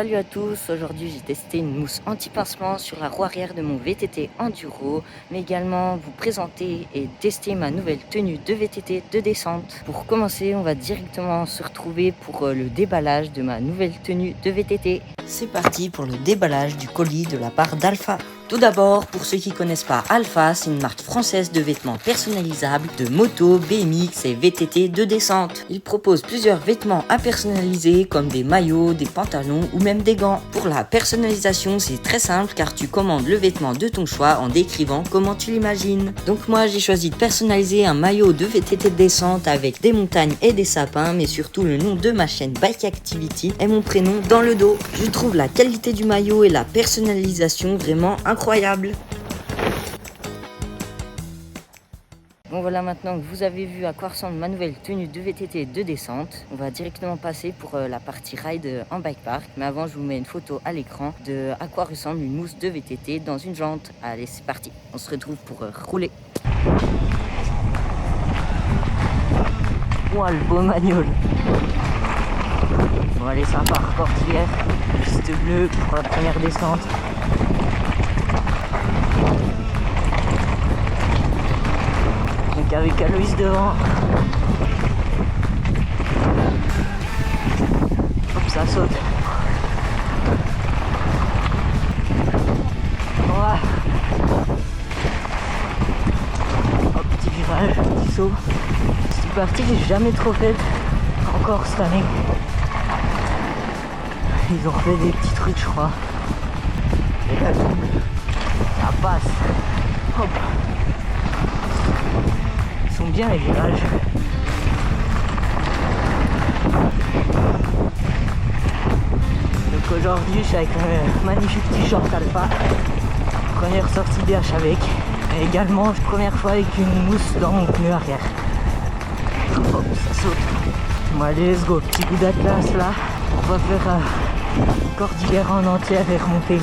Salut à tous, aujourd'hui j'ai testé une mousse anti-pincement sur la roue arrière de mon VTT Enduro, mais également vous présenter et tester ma nouvelle tenue de VTT de descente. Pour commencer, on va directement se retrouver pour le déballage de ma nouvelle tenue de VTT. C'est parti pour le déballage du colis de la part d'Alpha. Tout d'abord, pour ceux qui connaissent pas Alpha, c'est une marque française de vêtements personnalisables de moto, BMX et VTT de descente. Ils proposent plusieurs vêtements à personnaliser comme des maillots, des pantalons ou même des gants. Pour la personnalisation, c'est très simple car tu commandes le vêtement de ton choix en décrivant comment tu l'imagines. Donc moi, j'ai choisi de personnaliser un maillot de VTT de descente avec des montagnes et des sapins, mais surtout le nom de ma chaîne Bike Activity et mon prénom dans le dos. Je trouve la qualité du maillot et la personnalisation vraiment incroyable. Bon voilà, maintenant que vous avez vu à quoi ressemble ma nouvelle tenue de VTT de descente, on va directement passer pour la partie ride en bike park. Mais avant, je vous mets une photo à l'écran de à quoi ressemble une mousse de VTT dans une jante. Allez, c'est parti, on se retrouve pour rouler. Ouah, le beau magnol. Bon allez, ça part, cordillère, piste bleue pour la première descente. Donc avec Aloïs devant. Hop, ça saute. Ouah. Hop, petit virage, petit saut. Cette partie que j'ai jamais trop faite encore cette année. Ils ont refait des petits trucs, je crois. Et là, ça passe. Hop. Ils sont bien les virages. Donc aujourd'hui, je suis avec un magnifique t-shirt Alpha. Première sortie DH avec. Et également, première fois avec une mousse dans mon pneu arrière. Hop, ça saute. Bon allez, let's go. Petit coup d'atlas là. On va faire cordillère en entière et remonter.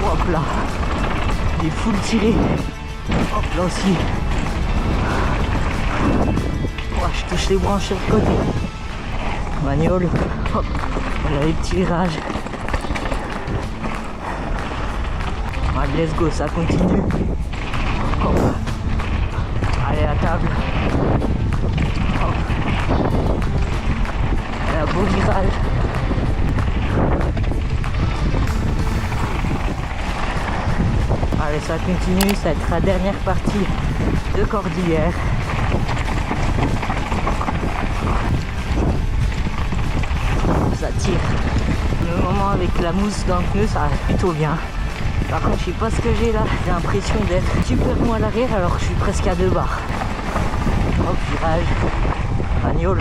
Hop là, il est full tiré. Hop là aussi. Oh, je touche les branches sur le côté. Magnol. Hop, voilà les petits virages. Allez, let's go, ça continue. Hop. Allez à table. Hop. Un beau virage. Allez, ça continue, ça va être la dernière partie de cordillère. Ça tire. Le moment avec la mousse dans le pneu, ça va plutôt bien. Par contre, je sais pas ce que j'ai là. J'ai l'impression d'être super mou à l'arrière alors que je suis presque à 2 barres. Hop, virage. Magnol.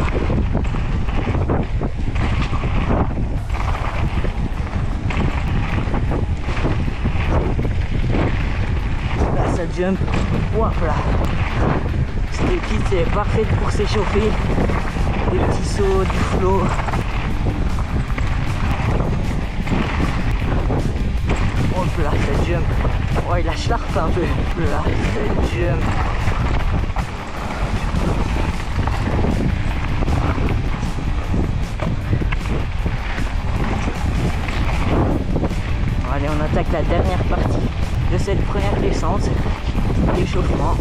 Jump, voilà. Cette kit est parfaite pour s'échauffer. Des petits sauts, du flow. Hop là, cette jump. Oh, il lâche l'arpe un peu. Là, cette jump. Allez, on attaque la dernière partie de cette première descente. L'échauffement.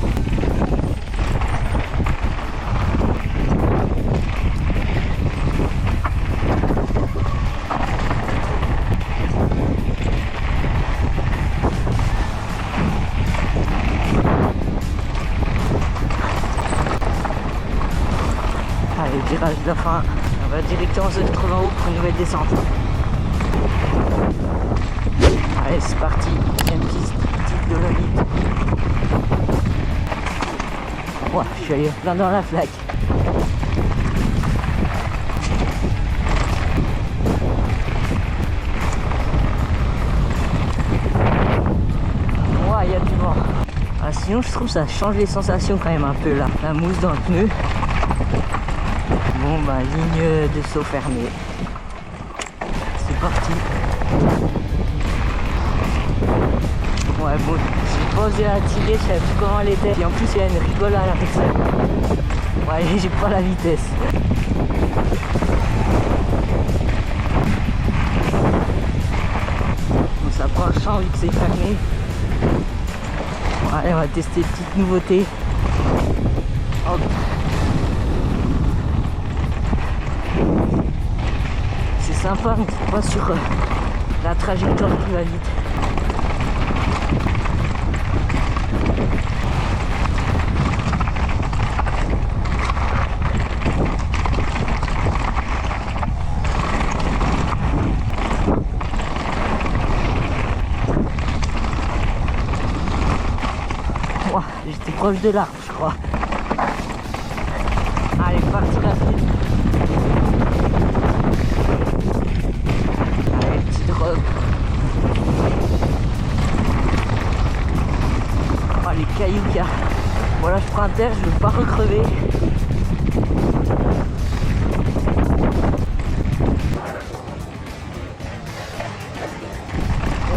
Allez, virage de la fin. On va directement se retrouver en haut pour une nouvelle descente. Allez, c'est parti. Deuxième piste, petite Dolomite. Ouah, je suis allé plein dans la flaque. Ouah, il y a du vent. Ah, sinon, je trouve que ça change les sensations quand même un peu là. La mousse dans le pneu. Bon, bah, ligne de saut fermée. C'est parti. Ouais, bon, j'ai pas osé la tirer, je savais plus comment elle était. Et en plus, il y a une rigole à l'arrêt. Ouais, j'ai pas la vitesse. On s'approche vu que c'est fermé. Allez, on va tester une petite nouveauté. Hop. C'est sympa, mais c'est pas sur la trajectoire qui va vite. Wow, j'étais proche de l'arbre, je crois. Allez, parti la suite. Allez, petite drop. Oh, les cailloux qu'il y a. Voilà, je prends un terre, je veux pas recrever.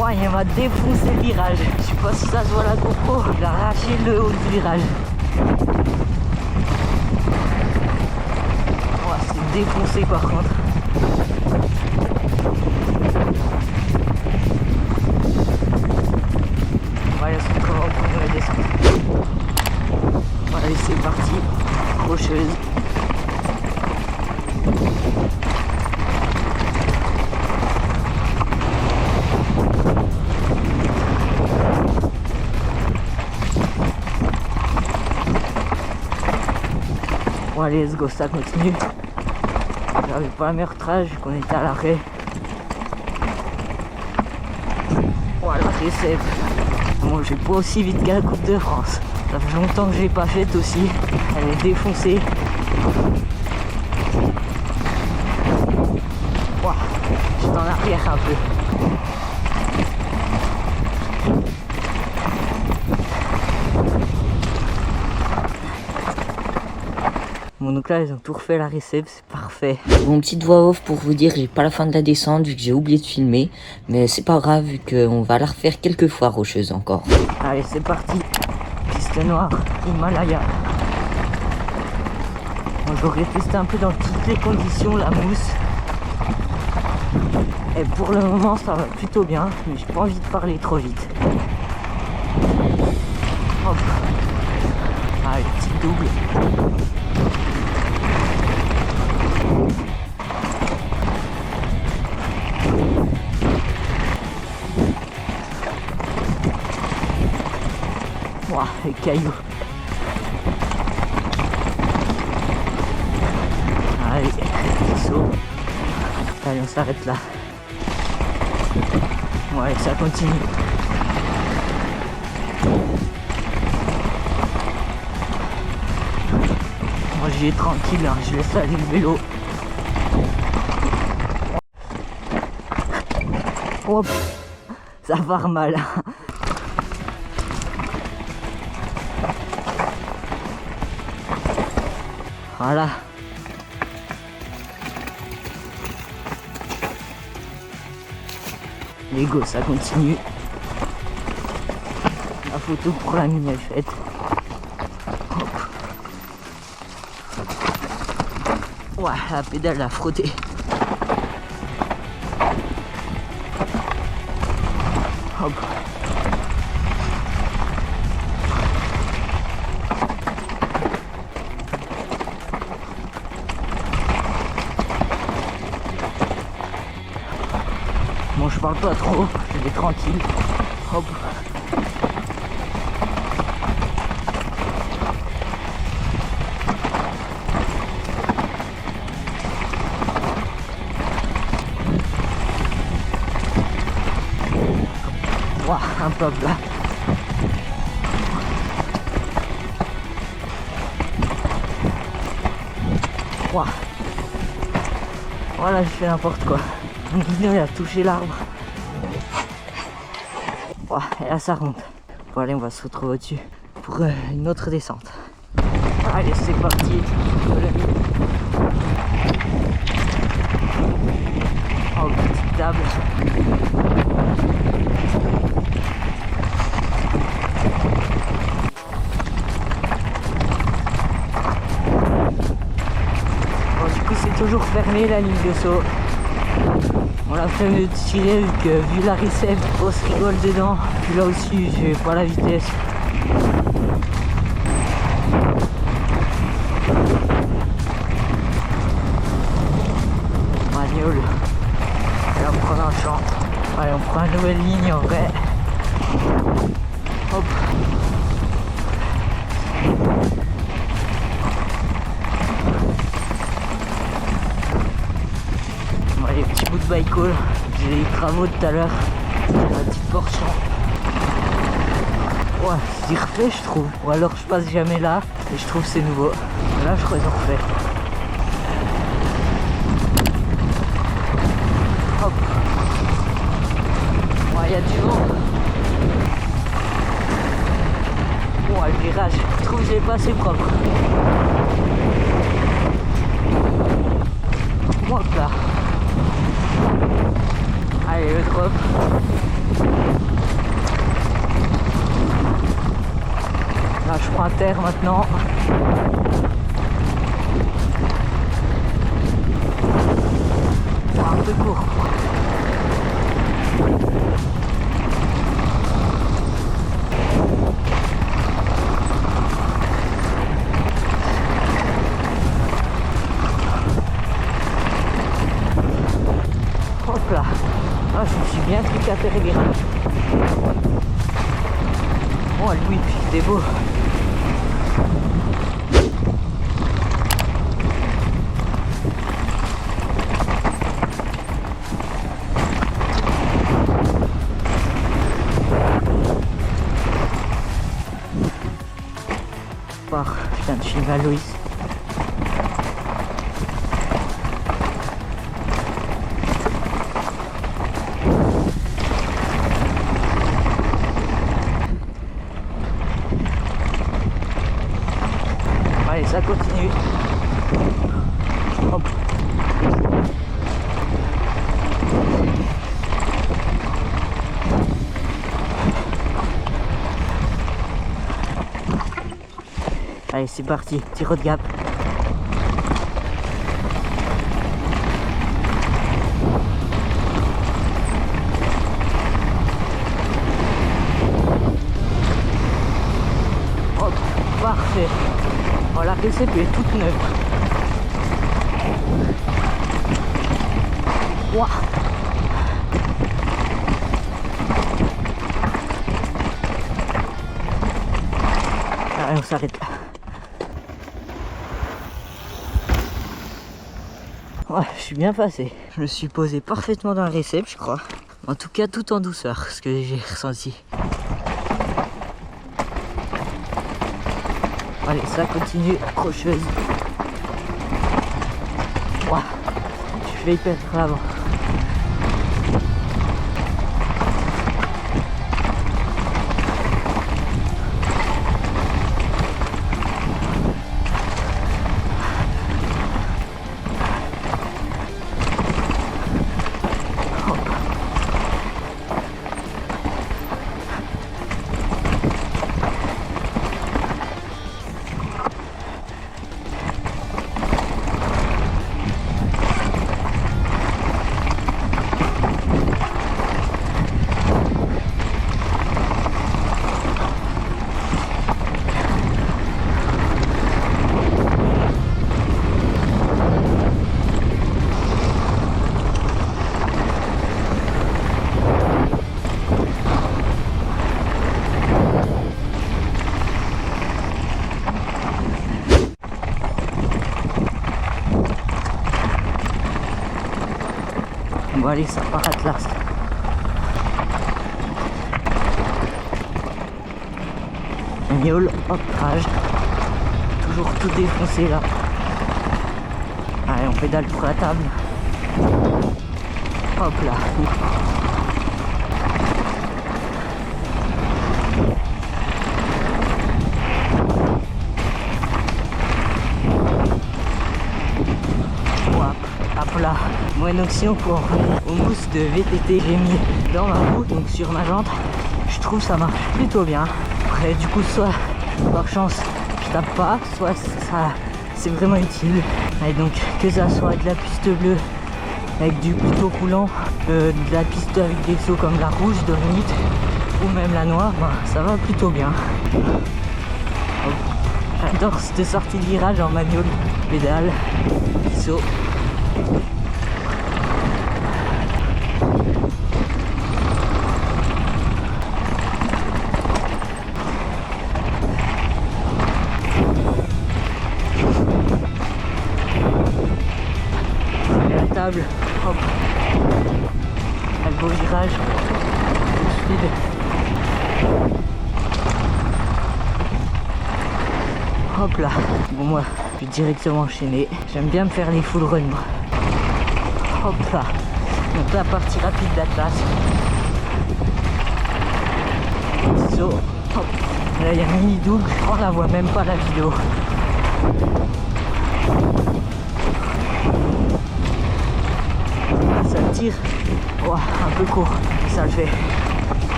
Ouais, il m'a défoncé le virage. Je sais pas si ça se voit la GoPro. Il a arraché le haut du virage. Ouais, c'est défoncé par contre. Voilà, c'est comment on peut la descendre. Allez, c'est parti. Rocheuse. Bon, allez, let's go, ça continue. J'avais pas la meilleure trage vu qu'on était à l'arrêt. Voilà, récep. Bon, j'ai pas aussi vite qu'à la Coupe de France. Ça fait longtemps que j'ai pas faite aussi. Elle est défoncée. Wow, je suis en arrière un peu. Bon, donc là ils ont tout refait la récep, c'est parfait. Bon, petite voix off pour vous dire, j'ai pas la fin de la descente vu que j'ai oublié de filmer. Mais c'est pas grave vu qu'on va la refaire quelques fois rocheuse encore. Allez, c'est parti. Piste noire, Himalaya. Bon, j'aurais testé un peu dans toutes les conditions la mousse. Et pour le moment ça va plutôt bien, mais j'ai pas envie de parler trop vite. Hop. Allez, petite double. Ouah, les cailloux. Allez, saut. Allez, on s'arrête là. Ouais, ça continue. Moi j'y vais tranquille, hein. Je laisse aller le vélo. Hop, ça part mal. Voilà. Les go, ça continue. La photo pour la mine est faite. Hop. Ouais, la pédale a frotté. Hop. Bon, je parle pas trop, je vais tranquille. Hop. Ouah, un pop là. Ouah. Voilà, je fais n'importe quoi. Mon guidon il a touché l'arbre. Ouah, et là ça remonte. Bon allez, on va se retrouver au-dessus pour une autre descente. Allez, c'est parti. Oh, petite table. toujours fermé la ligne de saut. On l'a fait mieux de tirer vu que vu la récepte, on se rigole dedans. Puis là aussi j'ai pas la vitesse. Magnol. Là on prend un champ. Allez, on prend une nouvelle ligne en vrai. Hop. Bon, les petits bouts de bike-haul. J'ai les travaux tout à l'heure. La petite portion. Ouais, c'est refait je trouve. Ou alors je passe jamais là et je trouve c'est nouveau. Là je crois qu'ils ont refait. Hop. Ouais, il y a du vent. Oh, le virage, je trouve que c'est pas assez propre. Hop là. Allez, le drop. Là, je prends à terre maintenant. C'est un peu court. Hop là. Ah, je me suis bien cliqué à terre et virage. Oh, lui, c'est beau. Putain, je suis à Loïs. Allez, ça continue. Hop. Allez, c'est parti, tir de gap. Hop, parfait. Oh, la récepte est toute neuve. Ouah. Allez, on s'arrête là. Ouais, je suis bien passé. Je me suis posé parfaitement dans le récepte, je crois. En tout cas, tout en douceur, ce que j'ai ressenti. Allez, ça continue, accrocheuse. Ouah, je vais y perdre l'avant. Bon allez, ça part à Atlas. Miaule, hop, rage. Toujours tout défoncé là. Allez, on pédale pour la table. Hop là. Hop là, monoxion pour au mousse de VTT j'ai mis dans ma roue, donc sur ma jante. Je trouve ça marche plutôt bien. Après du coup soit par chance je tape pas, soit c'est vraiment utile. Et donc que ça soit de la piste bleue avec du plutôt coulant, de la piste avec des sauts comme la rouge, Dolomite, ou même la noire, ben, ça va plutôt bien. J'adore cette sortie de virage en manuel, pédale, saut. Et la table, hop, un beau virage, speed. Hop là, bon moi je vais directement enchaîner. J'aime bien me faire les full run moi. Hop là, donc la partie rapide d'Atlas. So, hop. Là il y a mini double, je crois qu'on la voit même pas la vidéo. Ça tire, ouah, un peu court, mais ça le fait.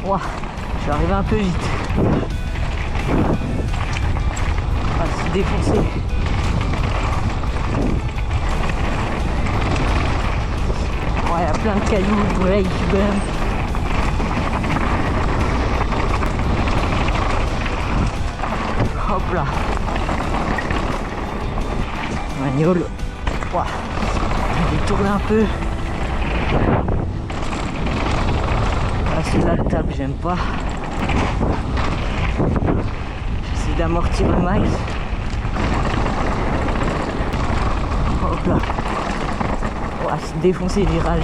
Ouah, je suis arrivé un peu vite. Ah, c'est défoncé. Ouais, il y a plein de cailloux, break, bump. Hop là. Magnol. Ouah. Je détourne un peu. Ah, celui-là, le table, j'aime pas. J'essaie d'amortir le max. Hop là. Ouah, c'est défoncé le virage.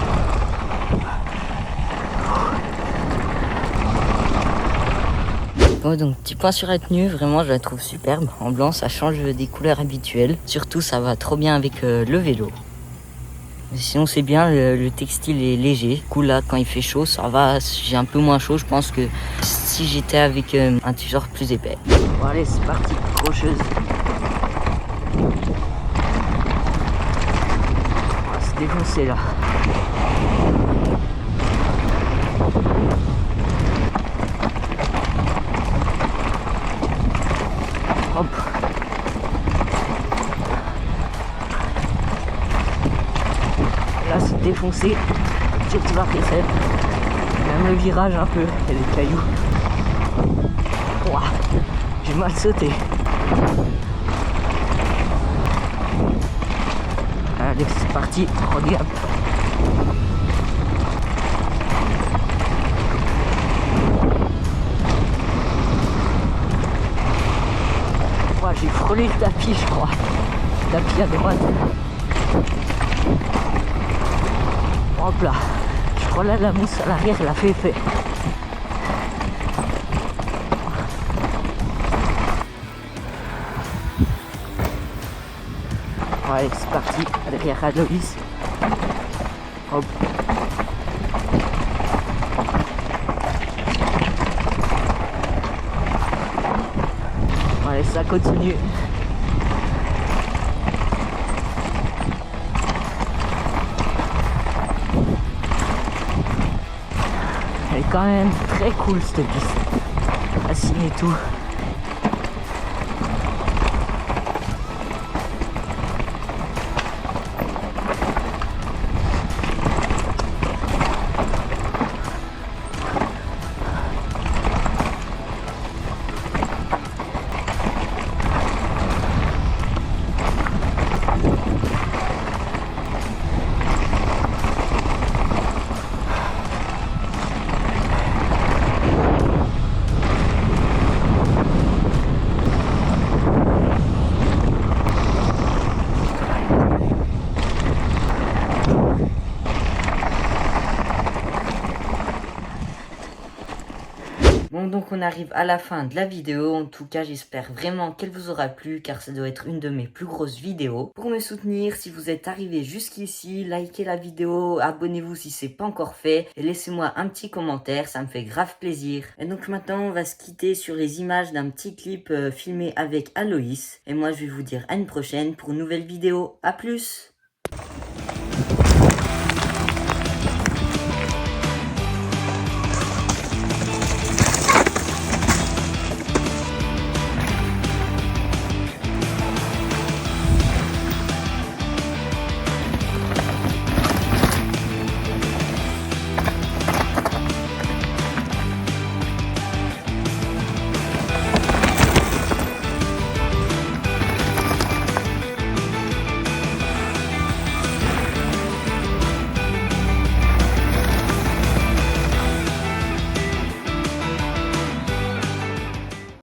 Bon, donc petit point sur la tenue, vraiment je la trouve superbe. En blanc ça change des couleurs habituelles. Surtout ça va trop bien avec le vélo. Mais sinon c'est bien, le textile est léger. Du coup là quand il fait chaud ça va, j'ai un peu moins chaud. Je pense que si j'étais avec un t-shirt plus épais. Bon allez c'est parti, crocheuse. Oh, c'est défoncé là. Hop. Là c'est défoncé, surtout la réserve. Même le virage un peu, il y a des cailloux. Ouah, j'ai mal sauté. Allez c'est parti, regarde. Ouah, j'ai frôlé le tapis je crois. Le tapis à droite. Hop là, je crois là la mousse à l'arrière elle a fait effet. Allez c'est parti, derrière Aloïs. Hop. Allez ça continue. Elle est quand même très cool cette piste. Assine et tout. Bon, donc on arrive à la fin de la vidéo. En tout cas, j'espère vraiment qu'elle vous aura plu car ça doit être une de mes plus grosses vidéos. Pour me soutenir, si vous êtes arrivé jusqu'ici, likez la vidéo, abonnez-vous si c'est pas encore fait et laissez-moi un petit commentaire, ça me fait grave plaisir. Et donc maintenant, on va se quitter sur les images d'un petit clip filmé avec Aloïs. Et moi, je vais vous dire à une prochaine pour une nouvelle vidéo. À plus!